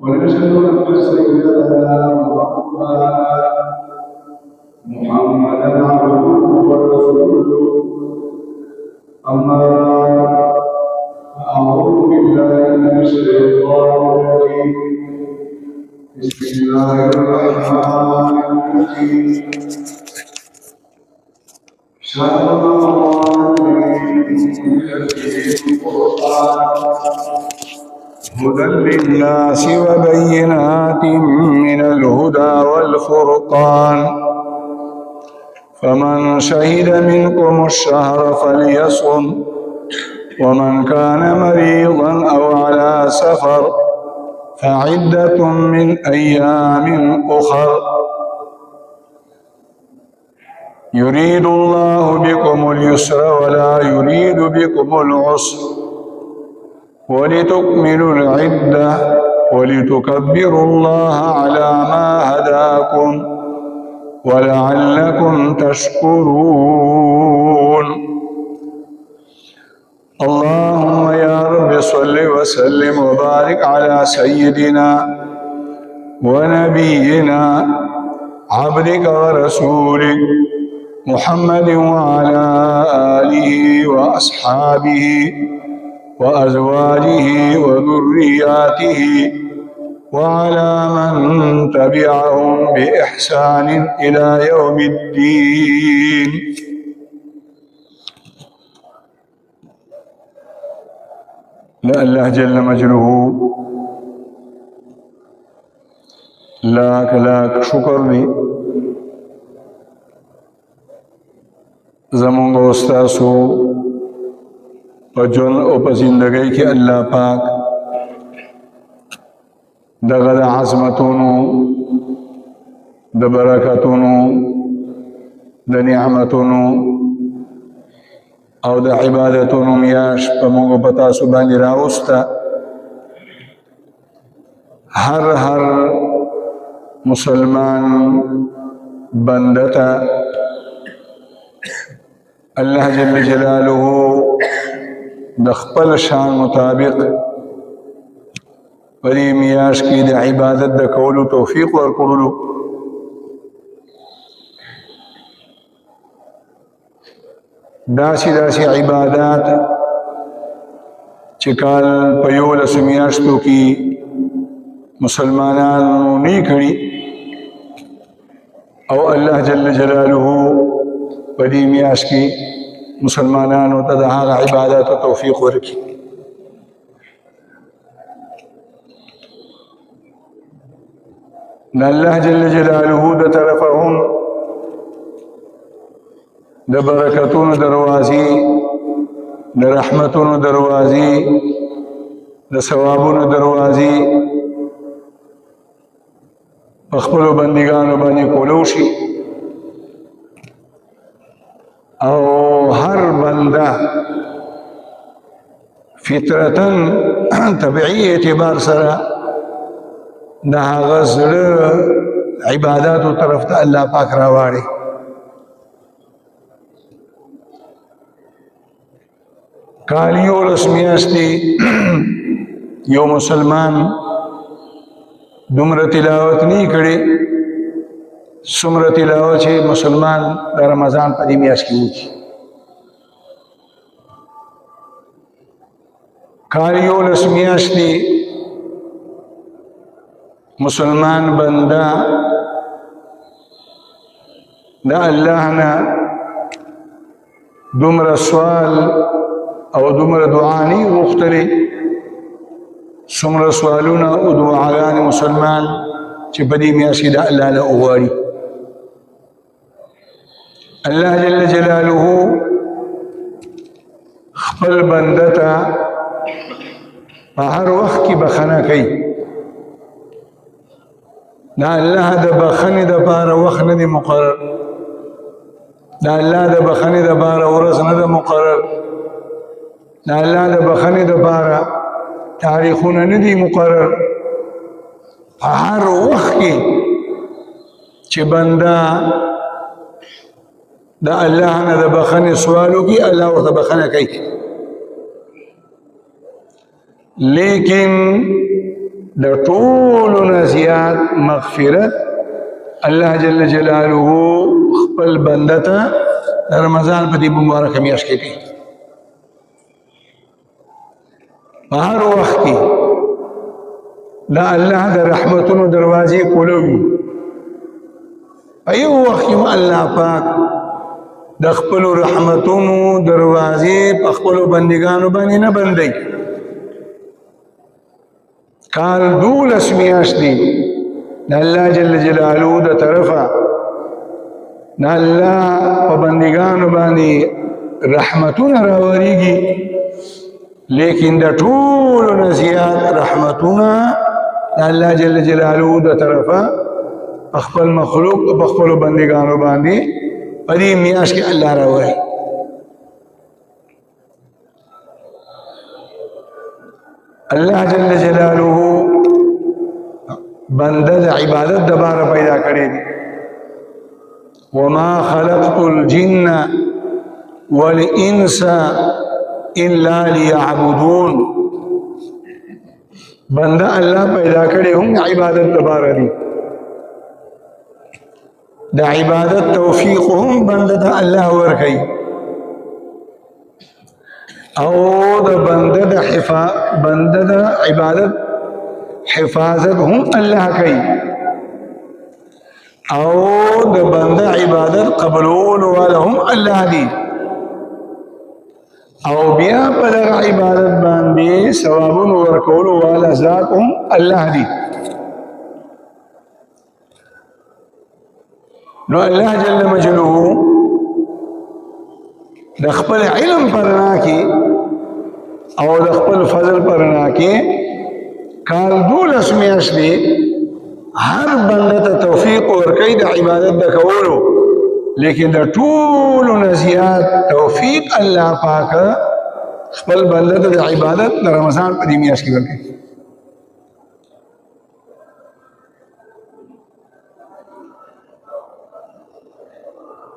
ونشهد أن سيدنا محمدا عبده ورسوله أما بعد أعوذ بالله من الشيطان الرجيم بسم الله الرحمن الرحيم شهر رمضان هدى للناس وبينات من الهدى والفرقان فمن شهد منكم الشهر فليصم ومن كان مريضا أو على سفر فعدة من أيام أخر يريد الله بكم اليسر ولا يريد بكم العسر ولتكملوا العدة ولتكبروا الله على ما هداكم ولعلكم تشكرون اللهم يا رب صل وسلم وبارك على سيدنا ونبينا عبدك ورسولك محمد وعلى آله وأصحابه وأزواجه وذرياته وعلى من تبعهم بإحسان إلى يوم الدين. لا الله جل مجده لاک لاک شکر دی زمونږ او ستاسو په ژوند او په زندګۍ کې الله پاک دغه د عظمتونو د برکتونو د نعمتونو او د عبادتونو میاش په موږ په تاسو باندې راوسته. هر مسلمان بنده ته الله جل جلاله د خپل شان مطابق په دې میاش کې د عبادت د کولو توفیق ورکړلو. داسې عبادات چې کال په 11 میاشتو کې مسلمانانو نه کړي او الله جل جلاله په دې میاش کې مسلمانانو ته د هغه عبادت توفیق ورکړي. الله جل جلاله د طرفهم د برکتونو دروازې د رحمتونو دروازې د ثوابونو دروازې په خپلو بندګانو باندې کولو شي او هر بنده فطرتاً طبيعي اعتبار سره د هغه زړه عباداتو طرف ته الله پاک راواړي. کالیو رسمیاستی یو مسلمان دومره تلاوت نه کړي څومره تلاوت چې مسلمان د رمضان په دې میاشت کې وکړي. کالیو رسمیاستی مسلمان بنده دا الله نه دومره سوال او دومره دعا نه غوښتلې څومره سوالونه او دعاګانې مسلمان چې په دې میاشت کې د الله نه وغواړي. الله جل جلاله خپل بنده ته په هر وخت کې بخښنه کوي. دا الله د بخښنې دپاره وخت نه دی مقرر، دا الله د بخښنې دپاره ورځ نه ده مقرر، دا الله د بخښنې دپاره تاریخونه نه دي مقرر. په هر وخت کې چې بنده د الله نه د بخښنې سوال وکړي الله ورته بخښنه کوي. لیکن د ټولو نه زیات مغفرت الله جل جلاله خپل بنده ته رمضان په دې مبارک میاشت کې کوي. په هر وخت کې دا الله د رحمتونو دروازې کولوي. په یو وخت کې الله پاک د خپل رحمتونو دروازې په خپل بندګانو باندې نه بندي. کال 12 میاشتې د الله جل جلاله د طرفه د الله په بندګانو باندې رحمتونه راوریږي، لیکن د ټولو نه زیات رحمتونه د الله جل جلاله د طرفه په خپل مخلوق او په خپل بندګانو باندې په دې میاشت کې الله راوړي. الله جل جلاله بنده د عبادت د باره پیدا کړی دی. وما خلقت الجن والانس الا ليعبدون. بنده الله پیدا کړی هم عبادت د باره دی. د عبادت توفیق هم بنده د الله ورکړي او د بنده د عبادت حفاظت هم الله کوي او د بنده عبادت قبول والا هم الله دی او بیا په دغه عبادت باندې ثوابونه ورکول والا ذات هم الله دی. نو الله جل مجلوه د خپل علم پرنا کې او د خپل فضل پرنا کې کال 12 میاشتې هر بنده ته توفیق ورکړي د عبادت د کولو، لیکن د ټولو نه زیات توفیق الله پاک خپل بنده ته د عبادت د رمضان په دې میاشت کې ورکړي.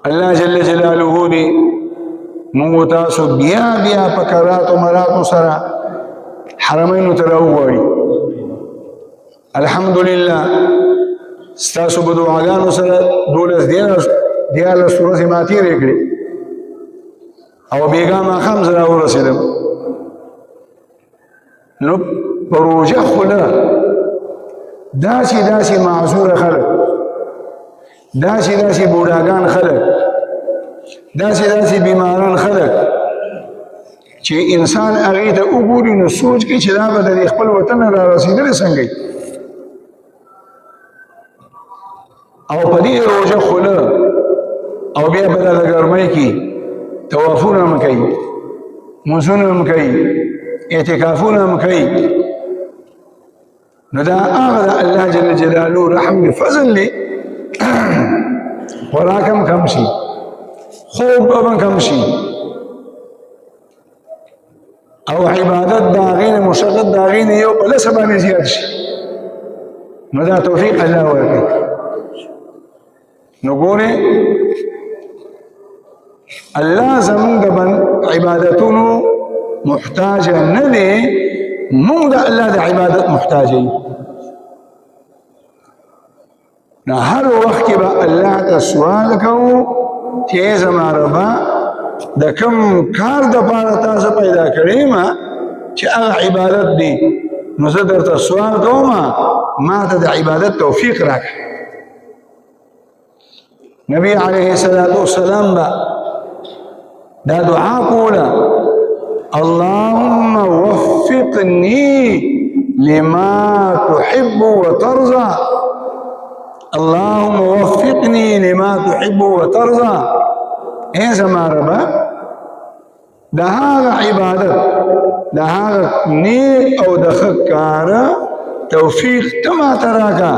الله جل جلاله دې موږ تاسو بیا بیا په کراتو مراتو سره حرمینو ته راوغواړي. الحمدلله ستاسو په دعاګانو سره 12 ورځې ما تېرې کړې او بېګا ماښام زه راورسېدم. نو په روژه خوله داسې معذوره خلک، داسې بوډاګان خلک، داسې بیماران خلک چې انسان هغې ته وګوري نو سوچ کوي چې دا به د خپل وطن را رسېدلی څنګه وي. او په دې روژه خوله او بیا په دغه ګرمۍ کې طوافونه هم کوي، مونځونه هم کوي، اعتکافونه هم کوي. نو دا هغه د الله جل جلاله رحم فضل دی. خوراک هم کم شي، خوب هم کم شي او عبادت د هغې نه مشقت د هغې نه یو په لسه باندې زیات شي. نو دا توفیق الله ورکوي. نو ګورې الله زمونږ د عبادتونو محتاج نه دی، مونږ د الله د عبادت محتاج یو. نو هر وخت کې به الله ته سوال کوو چې زما ربه د کوم کار دپاره تاسو پیدا کړی ما چې هغه عبادت دی، نو زه درته سوال کوم ما ته د عبادت توفیق راکړه. نبی علیه الصلاة والسلام با دا دعا کوله اللهم وفقني لما تحب وترضى. اللهم وفقني لما تحب وترضى. اے زما ربا دا هغه عبادت دا هغه نیک او د ښه کاره توفیق ته ماته راکړه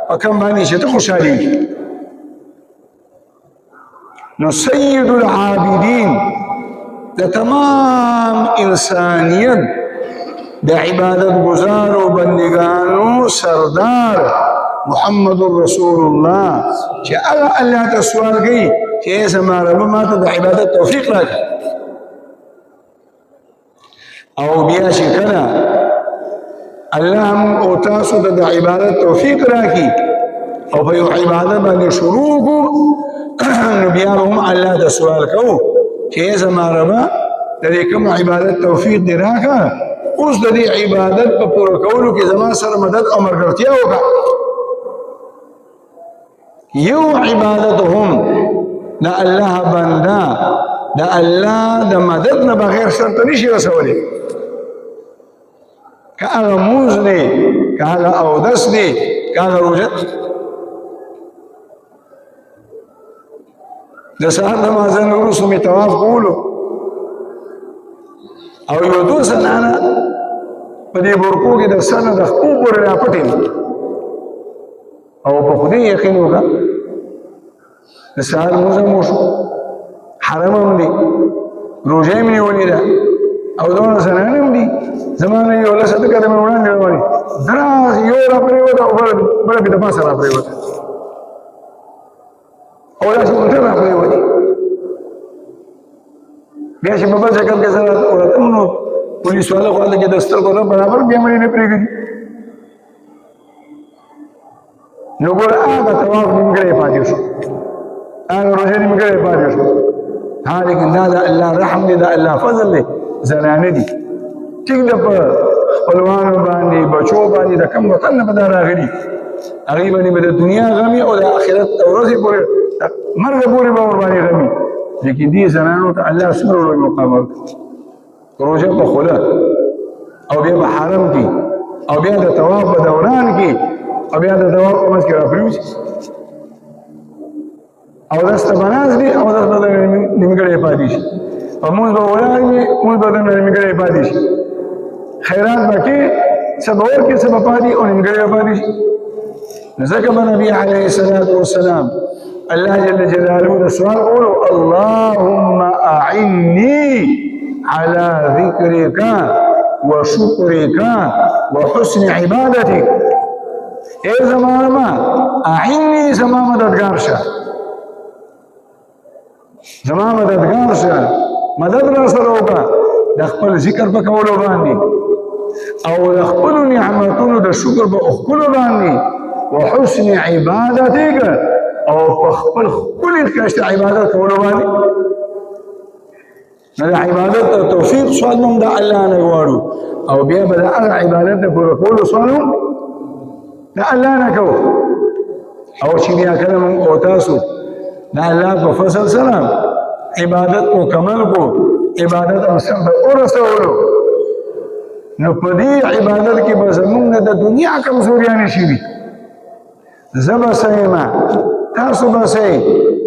په کوم باندې چې ته خوشحالېږي. نو سید العابدین د تمام انسانیت د عبادت گزارو بندگانو سردار محمد رسول الله چې هغه الله ته سوال کوي چې زما رب ما ته د عبادت توفیق راکړه. او بیا چې کله الله هم او تاسو ته د عبادت توفیق راکړي او په یو عبادت باندې شروع کو نو بیا هم الله ته سوال کوو چې زما ربه د دې کوم عبادت توفیق دی راکړه اوس د دې عبادت په پوره کولو کې زما سره مدد او ملګرتیا وکړه یو عبادت هم د الله بنده د الله د مدد نه بغیر شرط نشي رسولی که هغه موز دی که هغه اودس دی که هغه روژه د سهار نماز نه وروسته مې طواف کولو او یو دوه زنانه په دې برکو کې د سر نه د خپو پورې راپټې او په خدای یقین وکړه د سهار لمونځ هم وشو حرم هم دی روژه یې مې نیولې ده او دونه زنانې هم دي زما نه یو لس قدمه مې وړاندې روانې دراز یو را پرېوته او بله مې د پاسه را پرېوته او داسې موټر را پرېوتې بیا چې په بل شکل کې زه ورتم نو پولیس والا خو هلته کې د سترګو نه برابر بیا مې نه پرېږدي نو ګوره هغه طواف نیمګړی پاتې شو هغه روژه نیمګړی پاتې شو ها لیکن دا د الله رحم دی د الله فضل دی زنانه دي ټیک ده په خپلوانو باندې بچو باندې د کم وطن نه به دا راغلي هغوی باندې به د دنیا غمي او د آخرت ورځې پورې مرګ پورې به ورباندې غمي لیکن دې زنانو ته الله څومره لوی مقام ورکړي روژه په خوله او بیا په حرم کې او بیا د طواف په دوران کې او بیا د طواف په منځ کې راپرېوځي اودس ته به ناست دي اودس به درنه نیمګړی پاتې شي په مونځ به ولاړ وي مونځ به درنه نیمګړی پاتې شي خیرات به کې څه به ورکړي څه به پاتې او نیمګړی به پاتې شي ځکه به نبي علیه الصلاة والسلام الله جل جلاله د سوال کولو اللهم اعني على ذكرك وشكرك وحسن عبادتك اے زمان ما اعني زمان مددگار شه زمان مددگار شه مدد را سره وکړه د خپل ذکر په کولو باندې او د خپل نعمتونو د شکر په خپل باندې وحسن عبادتك او په خپل ښکلي عبادت کولو باندې نو د عبادت توفیق سوال هم د الله نه غواړو او بیا به د هغه عبادت د پوره کولو سوال هم د الله نه کوو او چې بیا کله موږ او تاسو د الله په فضل سره عبادت مکمل کو عبادت هم سم ته ورسولو نو په دې عبادت کې به زموږ نه د دنیا کمزوریانې شي وي زه به څه یم تاسو به څه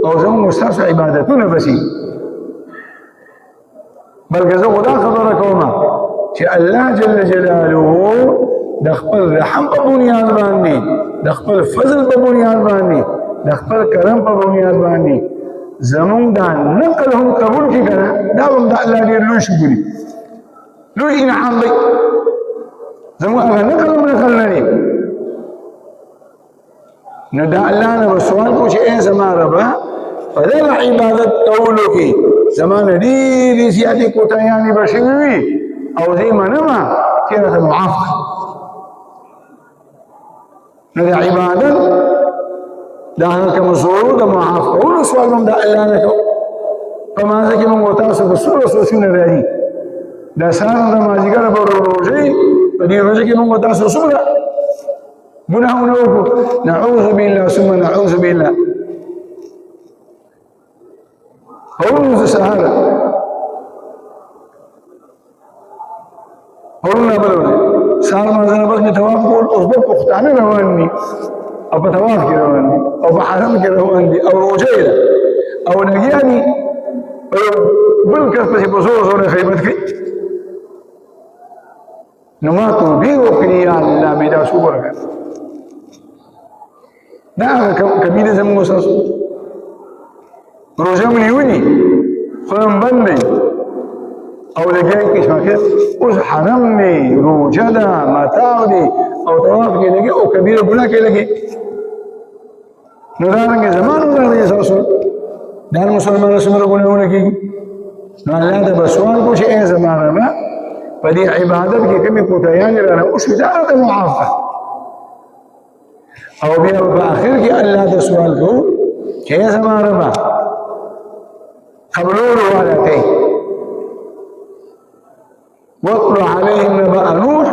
او زموږ ستاسو عبادتونه به شي بلکې زه خدا خبره کوم چې الله جل جلاله د خپل رحم په بنیاد باندې د خپل فضل په بنیاد باندې د خپل کرم په بنیاد باندې زمونږ دا نقل هم قبول کړي کنه دا هم د الله ډېر لوی شکر دی لوی انعام دی زمونږ هغه نقل هم نقل نه دی نو دا الله نه به سوال کو چې ای زما ربه په دغه عبادت کولو کې زما نه ډېرې زیاتې کوتاهیانې به شوي وي او زه یې منمه چې راته معاف کړه نو د عبادت د هغه کمزورو د معاف کولو سوال هم د الله نه کوو په مانځه کې موږ تاسو په څومره سوچونه راځي د سهار د مازدیګره به روژې په دې روژه کې موږ تاسو څومره ګناهونه وکړو نعوذ بالله ثم نعوذ بالله هورونه د سهار هورونه بل سهار مازدیګر بس مې طواف کول اوس به پښتانه روان دي او په طواف کې روان دي او په حرم کې روان دي او روژه ده او لګیاني بل کس پسې په زور زور خدمت کوي نو ما توبې وکړې یا الله مې دا څه وکړه دا هغه کمی دی زموږ ستاسو روژه مو نیولي خو هم بند دی او لګیا کې شاکر اوس حرم دی روژه ده متاع دی او طواف کې لګي او کبیره ګناه کې لګي نو دا رنګې زمانو راځي ستاسو دا مسلمانانو څومره ګناهونه کېږي نو الله ته به سوال کو چې ای زما ربه فدي عبادت كم قتيان لنا وشدارة معافى او بیا بآخر کی اللہ تا سوال کو کہ زمان ربا قبلون والا تی وَاتْلُ عَلَيْهِمْ نَبَأَ نُوحٍ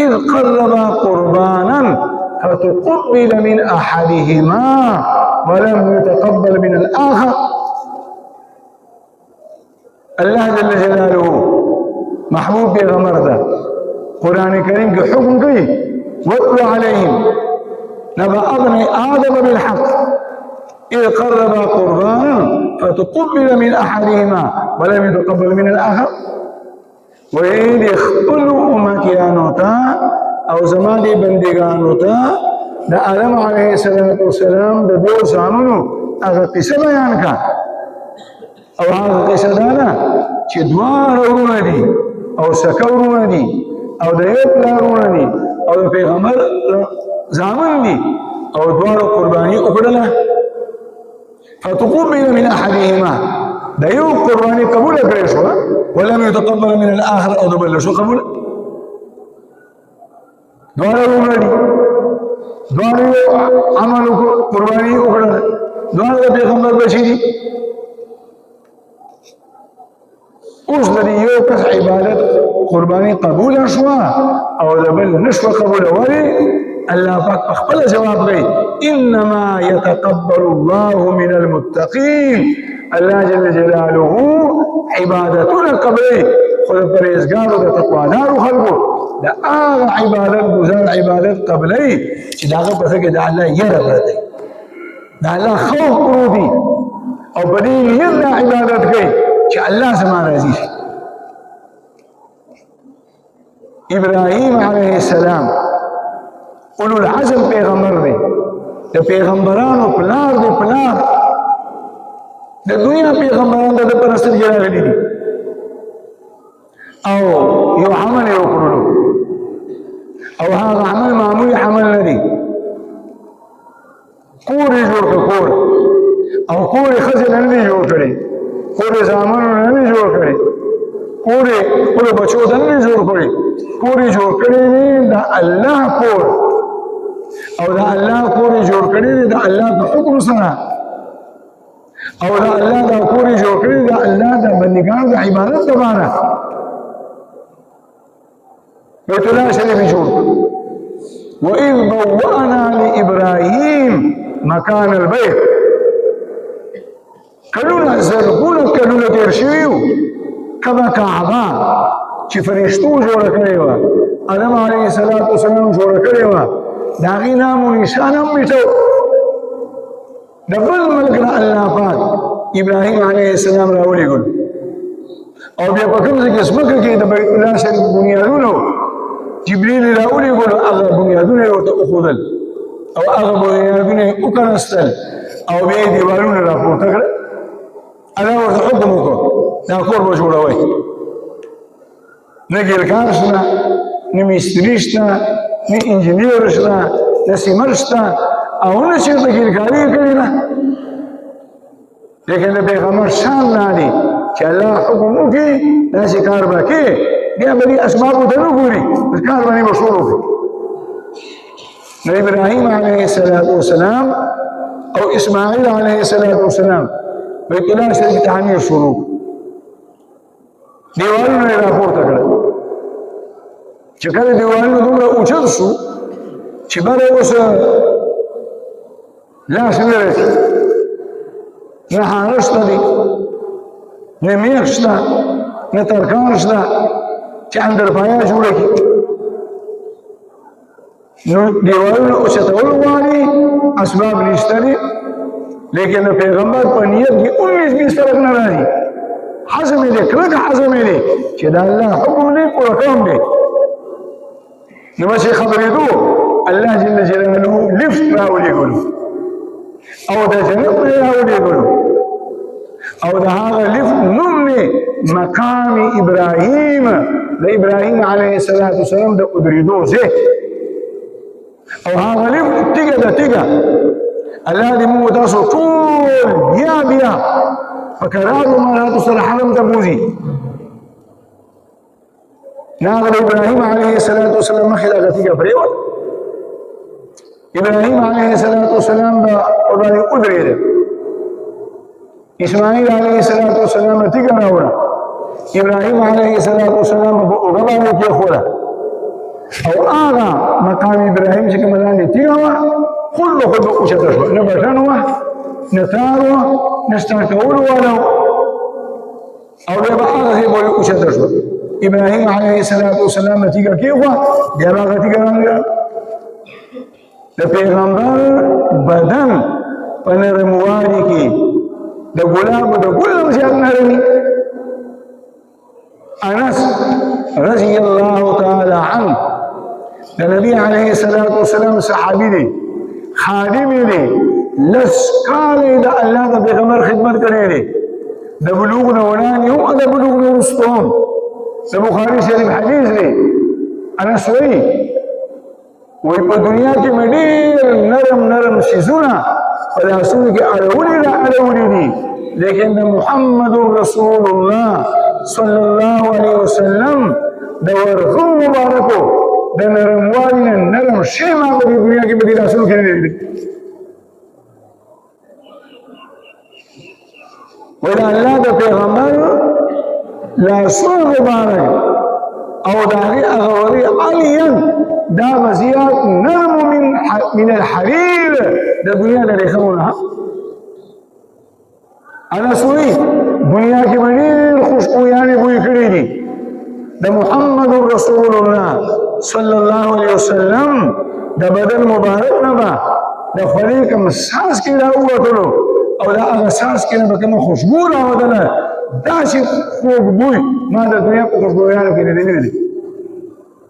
إِذْ قَرَّبَا قُرْبَانًا فَتُقُبِّلَ مِنْ أَحَدِهِمَا وَلَمْ يُتَقَبَّلْ مِنَ الْآخَرِ اللہ جل جلالہ محبوب پیغمبر دا قرآن کریم کے حکم کی وَاتْلُ عَلَيْهِمْ نبأ ابن آدم بالحق إذ قربا قربانا فتقبل من أحدهما ولم يتقبل من الآخر وإذ يخبلوا أمكيانوتا أو زماني بندقانوتا دا آدم عليه الصلاة والسلام دا دو سامنو أغا قصة بيانكا أو هذا قصة دانا چه دوار رونا دي أو سكورنا دي أو دا يبلا دي أو دا پیغمبر زامن دي او دوار قرباني اکڑلا فتقبل من احدهما دا یو قرباني قبول کرشو ولم يتقبل من الاخر او دبل شو قبول دوار رونا دي دوار عمل قرباني اکڑلا دوار دا پیغمبر بشی دي اوس د یو کس عبادت قرباني قبول شو او دبل نشو قبول ولی اللہ پاک اخبر جواب گئی انما يتقبل الله من المتقین اللہ جل جلالہ عبادتنا قبلی خود پریزگار و تقوادار خلقو دا آغا عبادت گزار عبادت قبلی چی داغا پسکے دا اللہ یہ رب رہتے دا اللہ خوف کرو دی او بدی یہ دا عبادت گئی چی اللہ سما رضی ابراہیم علیہ السلام اولو العزم پیغمبر دے دا پیغمبرانو پلار دے پلار دا دنیا پیغمبران دا پرستر جلال دی او یو عمل یو کرلو او هذا عمل معمولی عمل ندی کوری جوڑ کور او کوری خزل ندی جوڑ کرے کوری زامنو ندی جوڑ کرے کوری بچو ندی جوڑ کرے کوری جوڑ کرے دا اللہ کور او دا اللہ کوری جوڑ کری دا اللہ دا حکم سنا او دا اللہ دا کوری جوڑ کری دا اللہ دا بندگان دا عبادت دا بارا بیت اللہ شریف جوڑ وَإِذْ بَوَّأْنَا لِإِبْرَاهِيمَ مَكَانَ الْبَيْتِ کلونا زرگونا کلونا تیرشویو کبا کعبا چی فرشتو جوڑ کری وا آدم علیہ السلام جوڑ کری وا داغی نام و نشان ہم مٹو دبل ملک اللہ پاک ابراہیم علیہ السلام راولی گل اور بیا پکم سے کس مکہ کی بیت اللہ شریف بنیادون ہو جبریل راولی گل اغا بنیادون ہو تا اخودل او اغا بنیادون اکنستل او بیا دیوارون راپور تکر اللہ ورد حکم کو دا کور بجوڑا ہوئی نگیر کارشنا نمیستریشنا نی انجینیر شتا نی سیمر شتا او نه چیرته ګیرکاری کړی نه لیکن د پیغمبر شان نه دی چې الله حکم وکړي داسې کار به کوي بیا به دې اسبابو ته نه ګوري کار باندې به شروع کړي نو ابراهیم علیه السلام او اسماعیل علیه السلام بیت الله شریف تعمیر شروع دیوالونه یې راپورته کړل چې کله دیوالونه دومره اوچت شو چې بره اوس لاس نه رسي نه هاره شته دي نه میخ شته نه ترکان شته چې اندرپایا جوړه کړي نو دیوالونه اوچتول غواړي اسباب نشته دي لیکن پیغمبر په نیت کې 19-20 طرف نه راځي حزم دې کلک حزم دې چې دا الله حکم دې پوره کوم دې نو چې خبرې دو الله جل جلاله لفت راولي ګلو او دا جنت راولي ګلو او دا هغه لفت نوم مقام ابراهيم د ابراهيم عليه الصلاه والسلام د ادریدو زه او هغه لفت تیګه د تیګه الله دې موږ تاسو ټول بیا فکرارو مراتو سره حرم ته بوزي ناغل ابراهيم عليه الصلاة والسلام مخي لغتي قبريوة ابراهيم عليه الصلاة والسلام بأرباني قدري اسماعيل عليه الصلاة والسلام تيقى نورا ابراهيم عليه الصلاة والسلام بأرباني كيخورا او آغا مقام ابراهيم شكا مداني تيقى خل بخل بأشتشوا نبشنوا نتاروا نستعتقوا ولو او يبقى آغا هي بولي أشتشوا ابراهيم عليه الصلاة والسلام تيقى كيخوا جابا تيقى نورا د پیغمبر بدن په نرموالي کې د ګلاب د ګل زیات نرمي انس رضی الله تعالی عنه د نبی عليه الصلاة والسلام صحابي دی خادم دی لس کال د الله د پیغمبر خدمت کړی دی د بلوغ نه وړاندې او د بلوغ نه وروسته هم د بخاري شریف حدیث دی انس وایي وی په دنیا کې مې ډېر نرم شیزونه په لاسونو کې اړولي دي لیکن د محمد رسول الله صلی الله علیه وسلم د ورغو مبارکو د نرموالي نه نرم شی ما په دنیا کې په دې لاسونو کې نه دي وی د الله د پیغمبر لاسونو مبارک او د هغې اغوري علیا دا مزیات نرم من الحرير دا دنیا دا ریخمونا انا سوئی دنیا کی منیر خوشبویانی بوئی کری دی دا محمد رسول اللہ صلی اللہ علیہ وسلم دا بدن مبارک نبا دا خلیقم ساس کی دا اوتلو او دا اغا ساس کی نبا کم خوشبو راودنا دا سی خوب بوئی ما دا دنیا کو خوشبویانو کی ندی ندی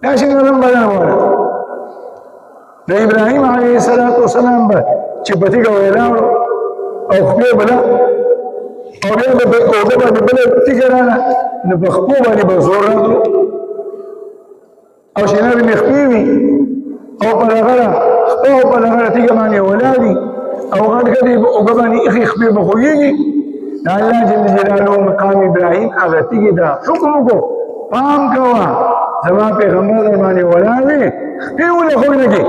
دا سی نرم بدن مبارک د ابراهيم عليه الصلاة والسلام به چې پتی کا ویلاړو او خپل بلا او بیا به اوګه باندې بل تیګراله نو په خپل باندې به زور راغلو او شنه به مخفيوي او په هغه تیګ باندې ولادي او غړ کدي اوګه باندې اخي خپل بخويږي دا الله جل جلاله مقام ابراهيم هغه تیګ دا حکم کو پام کوا زما پیغمبر باندې ولادي خپل خوږي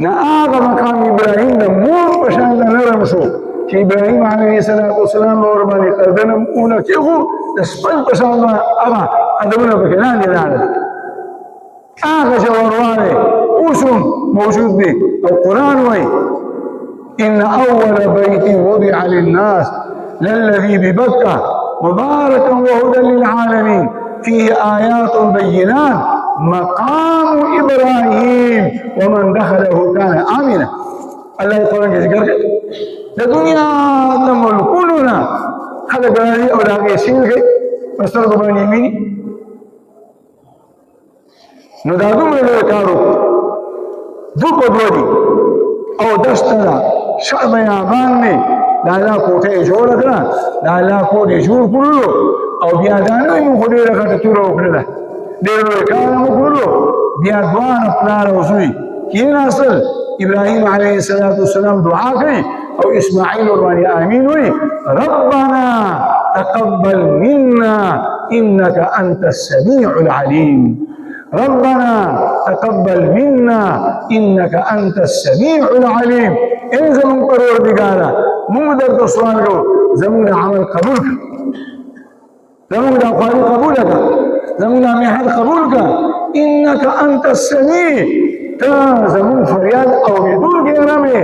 نا آغا مقام ابراهيم دا مور پشان دا نرم شو چې ابراهيم عليه الصلاة والسلام ورباني قردنم اونا کیخو دا سپل پشان دا آغا ادبنا بکنان دی دانا آغا شورواني اوسم موجود دی او قرآن وی ان اول بيت وضع للناس للذي ببكة مباركا وهدى للعالمين فيه آيات بينات مقام ابراهيم ومن دخله كان آمنا الله يقول لك ذكر الدنيا ملكوننا هذا قال او داغه سیل مستر باندې مين نو دا دومره کارو دو په دوی او دشتنا شعب یابان نه دا لا کوټه جوړ کړه دا لا کوټه جوړ کړو او بیا دا نو موږ ډیره غټه تور وکړه ډیره کار مو کړو بیا دوان پلار او زوی کیناصل ابراهيم عليه الصلاة والسلام دعا کوي او اسماعيل ورباني آمين وي ربنا تقبل منا إنك أنت السميع العليم ربنا تقبل منا إنك أنت السميع العليم إن زمن پروردگارا مونږ درته سوال کوو زموږ عمل قبول کړه زموږ د خواري قبول کړه زموږ د محنت قبول کړه إنك أنت السميع تا زمون فریاد اوریدونکی رمې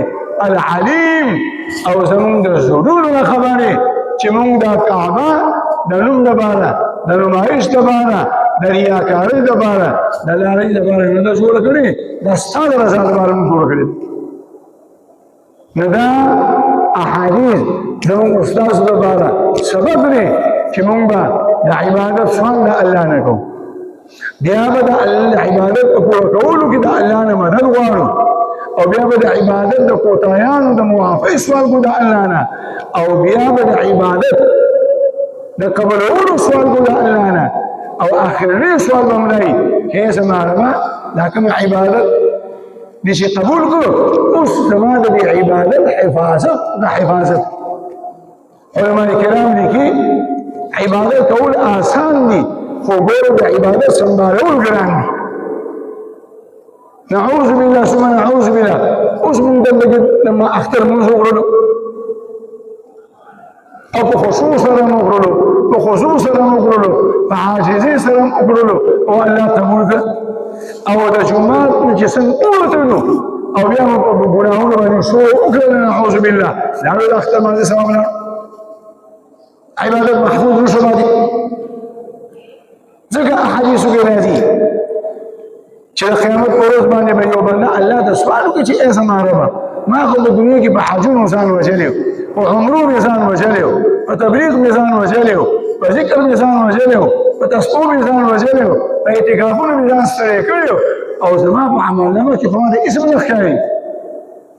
العلیم او زمون د زړونو خبرې چې مونږ د کعبه د نوم دپاره د نمایش دپاره د ریاکارۍ دپاره د لارۍ دپاره نه ده جوړه کړې دا ستا د رضا دپاره مونږ جوړه کړې نو دا احادیث زمونږ استاسو دپاره سبب دی چې مونږ به د عبادت سوال د الله نه کوو بیا به د عبادت په پوره کولو کې د الله نه مدد غواړو او بیا به د عبادت د کوتاهیانو د معافۍ سوال کوو د الله نه او بیا به د عبادت د قبولولو سوال کوو د الله نه او آخرنی سوال به ملایي چې زما ربه دا کوم عبادت دې چې قبول کړو اوس زما د دې عبادت حفاظت علماء کرام لیکي عبادت کول آسان دي خو ګوره د عبادت سمبالول ګران دي. نعوذ بالله ثم نعوذ بالله. اوس موږ دلته لما اختر مونځ وکړلو او په خشوع سره مو وکړلو، په خضوع سره مو وکړلو، په عاجزۍ سره مو وکړلو او الله ته مونږ او د جومات نه چې څنګه ووتلو او بیا مو په ګناهونو باندې شو وکړل نعوذ بالله. دا د اختر مانځه ثواب نه عبادت محفوظ نشو باندې. ځکه احادیثو کې راځي چې د قیامت په ورځ باندې به یو بنده الله ته سوال وکړي چې ای زما ربه ما خو په دنیا کې په حجونو ځان وژلی، په عمرو مې ځان وژلی، په تبلیغ مې ځان وژلی، په ذکر مې ځان وژلی، په تسبیح مې ځان وژلی، په اعتکافونو مې ځان ستړی کړی او زما په عملنامه کې خو ما د اسم نه ښکاري.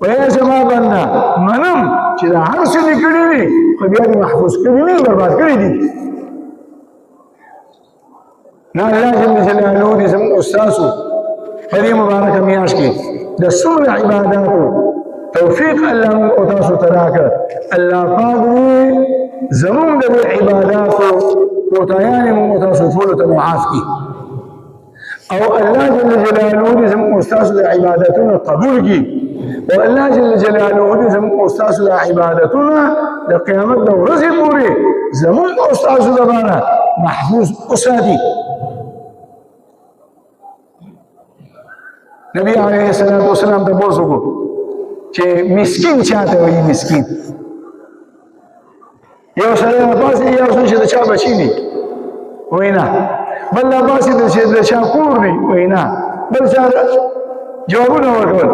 ویا زما بنده منم چې دا هر څه دې کړي دي خو بیا دې محفوظ کړي دي، برباد کړي دي. نه الله جل جلاله دې زموږ استاسو په دې مبارکه میاشت کې د څومره عباداتو توفیق الله موږ او تاسو ته راکړ. الله پاک دې زموږ د عباداتو کوتاهیانې موږ او تاسو ټولو ته معاف کړي او الله جل جلاله دې زموږ او تاسو د عبادتونو قبول کړي او الله جل جلاله دې زموږ او تاسو د عبادتونو د قیامت د ورځې پورې زموږ او تاسو لپاره محفوظ وساتي. نبی علیه السلام ته بوز وکړو چې مسکین چاته وایي مسکین. یو سړی راپاڅېد یو څه چې د چا بچي دي وایي نه، بل راپاڅېد چې د چا کور دی وایي نه، بل چا جوابونه ورکول.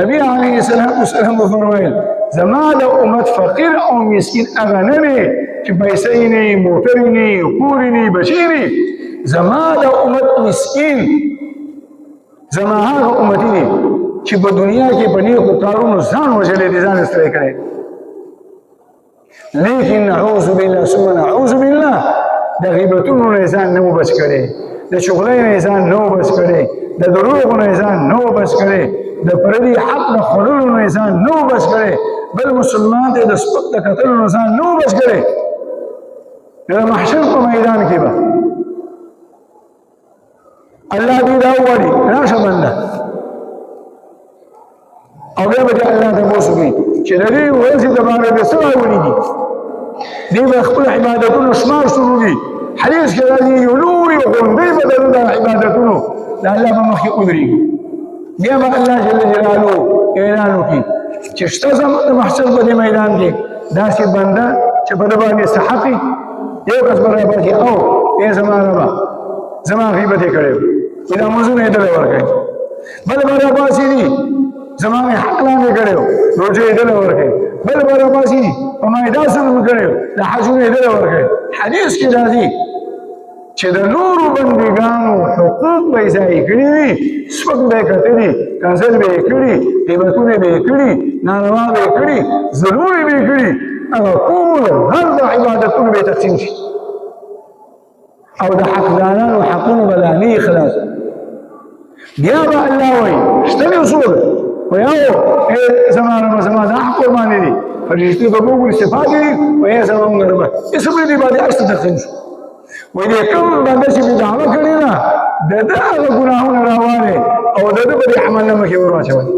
نبی علیه السلام وفرمایل زما د امت فقیر او مسکین هغه نه دی چې پیسې یې نه وي، موټر یې نه وي، کور یې نه وي، بچي یې نه وي. زما د امت مسکین زما هغه امتي دي چې په دنیا کې په نیکو کارونو ځان وژلی دی، ځان ستړی کړی. لیکن نعوذ بالله ثم نعوذ بالله د غیبتونو نه ځان نه و بچ کړی، د چغلۍ نه ځان نه و بچ کړی، د دروغو نه ځان نه و بچ کړی، د پردي حق د خوړلو نه ځان نه و بچ کړی، بل مسلمان ته د سپک د کتلو نه ځان نه و بچ کړی. د محشر په میدان کې به الله دې دا ووایي راشه بنده او بیا به الله ته بوس وکړي چې د دې ورځې دپاره دې څه راوړي دي. دې به خپل عبادتونو شمار شروع دي. حدیث کې راځي یو لوی غونډۍ به د عبادتونو د الله په مخ کې ودرېږي. بیا به الله جل جلاله اعلان وکړي چې شته زموږ د محشر په دې میدان کې داسې بنده چې په ده باندې څه حق یو کس به راپاڅي او ای زما ربه زما غیبت یې کړی و دا مونځونه یې دله ورکوي، بل به راپاڅي دي زما مې حق لاندې کړی و روژه یې دله ورکوي، بل به راپاڅي دي په ما یې داسې مې کړی و د حجونه یې دله ورکوي. حدیث کې راځي چې د نورو بندګانو حقوق به یې ضایع کړي وي، سپک به یې کتلي، کنځل به یې کړي، غیبتونه به یې کړي، ناروا به یې کړي، ظلمونه به یې کړي، هغه ټول هر د عبادتونه به یې تقسیم شي او د حقدارانو حقونه به لا نه خلاص. بیا به الله وایي شته یو څوک وایي او زما ربه زما دا حق ورباندې دي، فرشتې به وګوري صفات دي وایي زما مونږ ربه اسم دې باندې عکس تقسیم شو. وایي دې کوم بنده چې بدعوه کړې ده د ده هغه ګناهونه راوالې او د ده به دې عملنامه کې ور واچولې.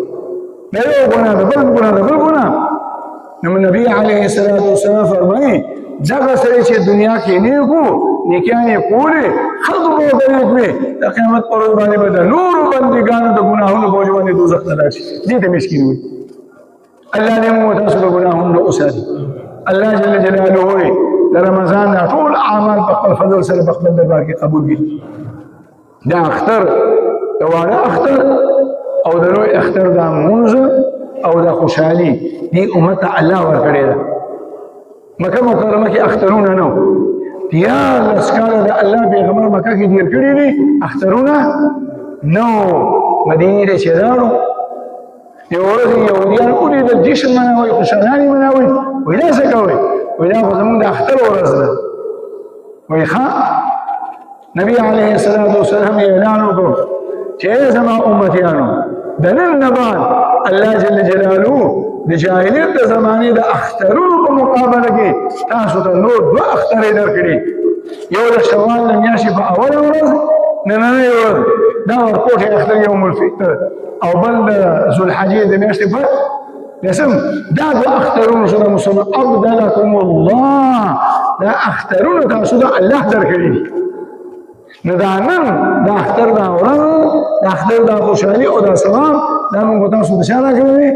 دا یو ګناه ده، بل ګناه ده، بل ګناه. نو نبی علیه السلام فرمایي دغه سړی چې دنیا کې نیکو نیکیانې کولې خلکو به ورته وکړي د قیامت په ورځ باندې به د نورو بندګانو د ګناهونو په وجه باندې دوزخ ته لاړ شي. دې ته مسکین وایي. الله دې موږ تاسو د ګناهونو وساتي. الله جل جلاله وایي د رمضان دا ټول اعمال په خپل فضل سره په خپل دربار کې قبول کړي. دا اختر د واړه اختر او د لوی اختر دا مونځ او دا خوشحالي دې امت ته الله ورکړې ده. مکه مکرمه کې اخترونه نه وو، دیارلس کاله د الله پیغمبر مکه کې تېر کړي دي، اخترونه نه وو. مدینې ته چې لاړو یوه ورځ یهودیان ولیدل جشن مناوئ، خوشحالانې مناوئ. وایي دا څه کوئ؟ وایي دا خو زمونږ د اختر ورځ ده. وایي ښه. نبی علیه السلام اعلان وکړو چې ای زما امتیانو د نن نه بعد الله جل جلاله د جاهلیت د زمانې د اخترونو په مقابله کې تاسو ته نور دوه اخترې درکړي. یو د شوال د میاشتې په اوله ورځ نننۍ ورځ دا ورکوټې اختر یوم الفطر او بل د ذوالحجې د میاشتې په لسم دا د اخترونو سره مسلمان ابدلکم الله دا اخترونو تاسو ته الله درکړي دي نو دا نن دا اختر دا ورځ دا اختر دا خوشحالي او دا ثواب دا موږ تاسو ته چا راکړي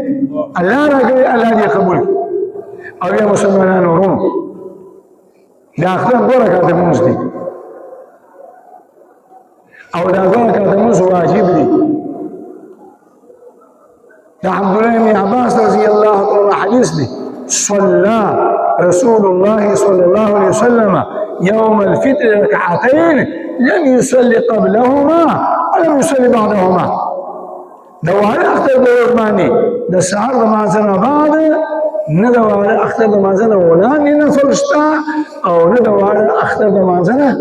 الله راکړي الله دې قبول او یا مسلمانانو ورونو دا اختر دوه رکعاته لمونځ دي او دا دوه رکعاته لمونځ واجب دي دا عبدالله بن عباس رضي الله عنه حديث دي صلى رسول الله صلى الله عليه وسلم يوم الفطر ركعتين لم يصلي قبلهما ولم يصلي بعدهما دوار اختر دورماني دا سهر دمازنا بعد ندوار اختر دمازنا ولاني نفرشتا او ندوار اختر دمازنا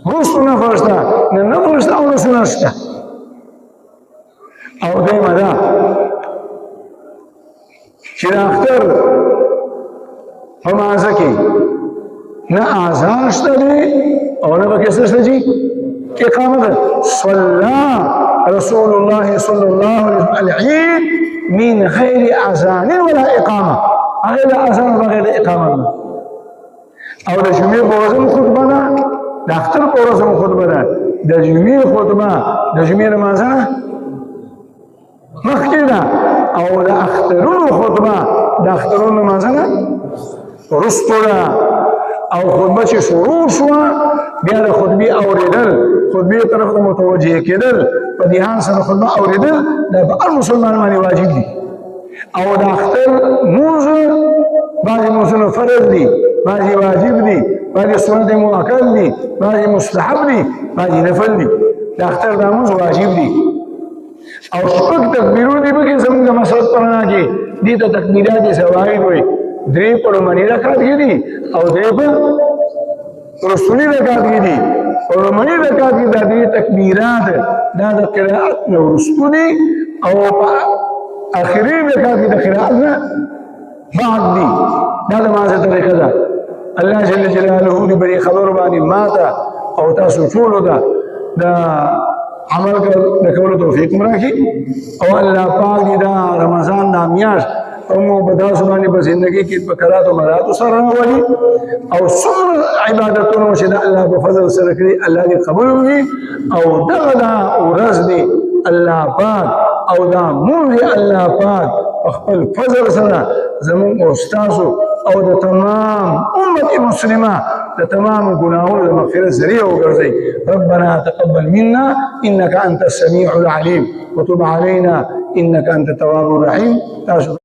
رسو نفرشتا نفرشتا او رسو نشتا او دیمه دا چې د اختر په مازه کې نه اذان شته دی او نه پکې څه شته چې اقامه ده صلى رسول الله صلى الله عليه وسلم العيد من غير اذان ولا اقامه غير اذان وغير اقامه او د جمعې په ورځ خطبه ده د اختر په ورځ خطبه ده د جمعې خطبه د جمعې نمازه مخکې ده او د اخترونو خطبه د اخترونو نمازه وروسته ده او خطبه چې شروع شوه بیا د خطبې اورېدل خطبې طرف ته متوجه کېدل په دهان سره خطبه اورېدل دا په هر مسلمان باندې واجب دي او د اختر لمونځ بعضې لمونځونه فرض دي بعضې واجب دي بعضې سنت مؤکد دي بعضې مستحب دي بعضې نفل دي د اختر دا لمونځ واجب دي او شپږ تکبیرونه دي پکې زموږ د مسعود پرانا کې دي ته تکبیرات سواید وایي درې په لومړني رکعت کې دي او درې په وروستني رکعت کې دي په لومړني رکعت کې دا درې تکبیرات دا د قرائت نه وروسته دي او په اخري رکعت کې د قرائت نه بعد دي دا د مازه طریقه ده الله جل جلاله دې بری خبر باندې ماته او تاسو ټولو ته دا عمل د کولو توفیق راکړي او الله پاک دې دا رمضان دا میاشت او مو په تاسو باندې په زندګۍ کې په کراتو مراتو سره راولي او څومره عبادتونه چې د الله په فضل سره کړي الله دې قبول کړي او دغه دا ورځ دې الله پاک او دا مونږ الله پاک په خپل فضل سره زموږ استادو او د تمام امت مسلمه د تمام ګناهونو د مغفرت ذریعہ وګرځي ربنا تقبل منا انك انت السميع العليم وتب علينا انك انت التواب الرحيم